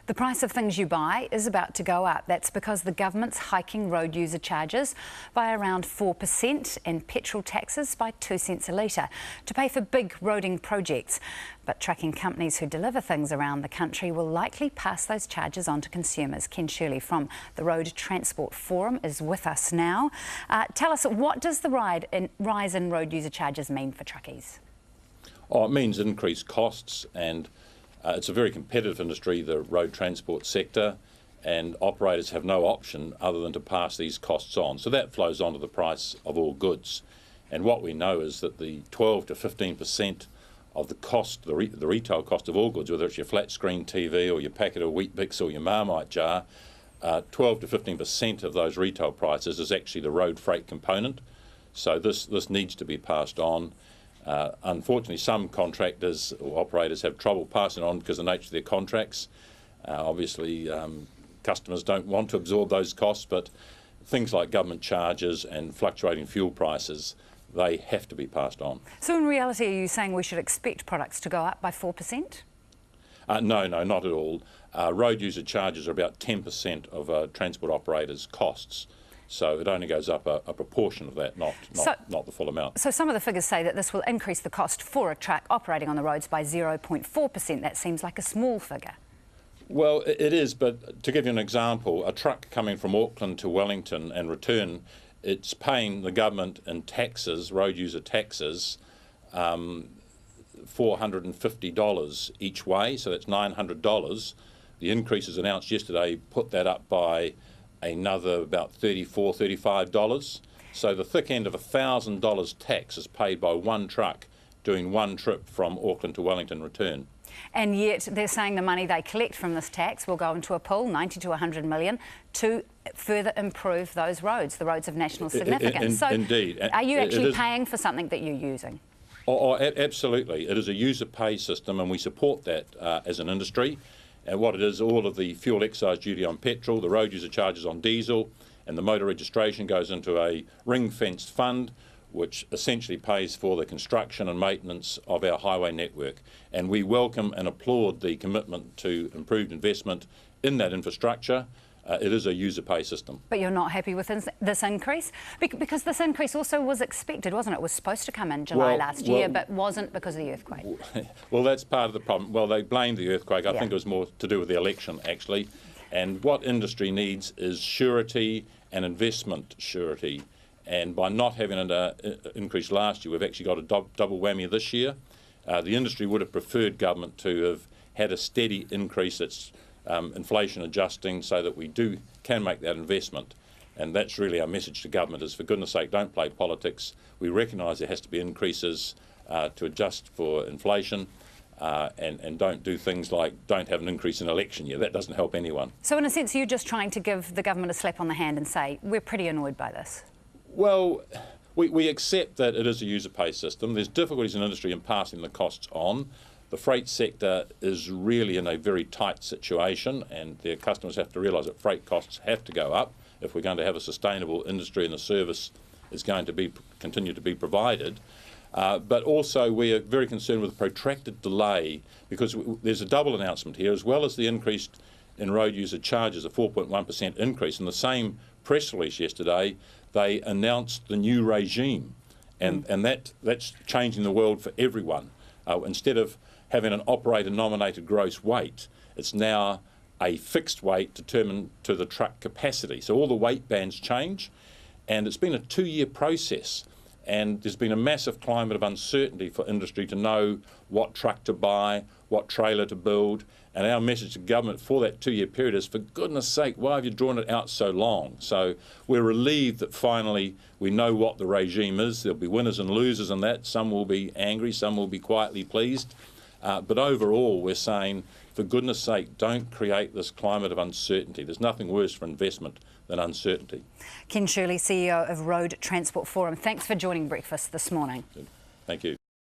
The price of things you buy is about to go up. That's because the government's hiking road user charges by around 4% and petrol taxes by 2 cents a litre to pay for big roading projects. But trucking companies who deliver things around the country will likely pass those charges on to consumers. Ken Shirley from the Road Transport Forum is with us now. Tell us, what does the rise in road user charges mean for truckies? Oh, it means increased costs, and it's a very competitive industry, the road transport sector, and operators have no option other than to pass these costs on. So that flows on to the price of all goods. And what we know is that the 12 to 15% of the cost, the retail cost of all goods, whether it's your flat screen TV or your packet of Weet-Bix or your Marmite jar, 12 to 15% of those retail prices is actually the road freight component. So this needs to be passed on. Unfortunately, some contractors or operators have trouble passing on because of the nature of their contracts. Obviously, customers don't want to absorb those costs, but things like government charges and fluctuating fuel prices, they have to be passed on. So in reality, are you saying we should expect products to go up by 4%? No, not at all. Road user charges are about 10% of a transport operator's costs. So it only goes up a proportion of that, not the full amount. So some of the figures say that this will increase the cost for a truck operating on the roads by 0.4%. That seems like a small figure. Well, it is, but to give you an example, a truck coming from Auckland to Wellington and return, it's paying the government in taxes, road user taxes, $450 each way, so that's $900. The increases announced yesterday put that up by another about $34, $35. So the thick end of $1,000 tax is paid by one truck doing one trip from Auckland to Wellington return. And yet they're saying the money they collect from this tax will go into a pool, 90 to 100 million, to further improve those roads, the roads of national significance. Indeed. Are you actually paying for something that you're using? Absolutely. It is a user pay system, and we support that as an industry. And what it is, all of the fuel excise duty on petrol, the road user charges on diesel, and the motor registration goes into a ring-fenced fund, which essentially pays for the construction and maintenance of our highway network. And we welcome and applaud the commitment to improved investment in that infrastructure. It is a user pay system. But you're not happy with this increase? Because this increase also was expected, wasn't it? It was supposed to come in July last year, but wasn't because of the earthquake. Well, that's part of the problem. Well, they blamed the earthquake. I think it was more to do with the election, actually. And what industry needs is surety and investment surety. And by not having an increase last year, we've actually got a double whammy this year. The industry would have preferred government to have had a steady increase that's inflation adjusting, so that we can make that investment. And that's really our message to government is, for goodness sake, don't play politics. We recognise there has to be increases to adjust for inflation, and don't do things like don't have an increase in election year. That doesn't help anyone. So in a sense, you're just trying to give the government a slap on the hand and say, we're pretty annoyed by this. Well, we accept that it is a user pay system. There's difficulties in industry in passing the costs on. The freight sector is really in a very tight situation, and their customers have to realise that freight costs have to go up if we're going to have a sustainable industry and the service is going to continue to be provided. But also we are very concerned with the protracted delay, because there's a double announcement here, as well as the increase in road user charges, a 4.1% increase. In the same press release yesterday, they announced the new regime, and that's changing the world for everyone. Instead of having an operator-nominated gross weight, it's now a fixed weight determined to the truck capacity. So all the weight bands change, and it's been a 2-year process, and there's been a massive climate of uncertainty for industry to know what truck to buy, what trailer to build. And our message to government for that 2-year period is, for goodness sake, why have you drawn it out so long? So we're relieved that finally we know what the regime is. There'll be winners and losers in that. Some will be angry, some will be quietly pleased. But overall, we're saying, for goodness sake, don't create this climate of uncertainty. There's nothing worse for investment than uncertainty. Ken Shirley, CEO of Road Transport Forum, thanks for joining Breakfast this morning. Thank you.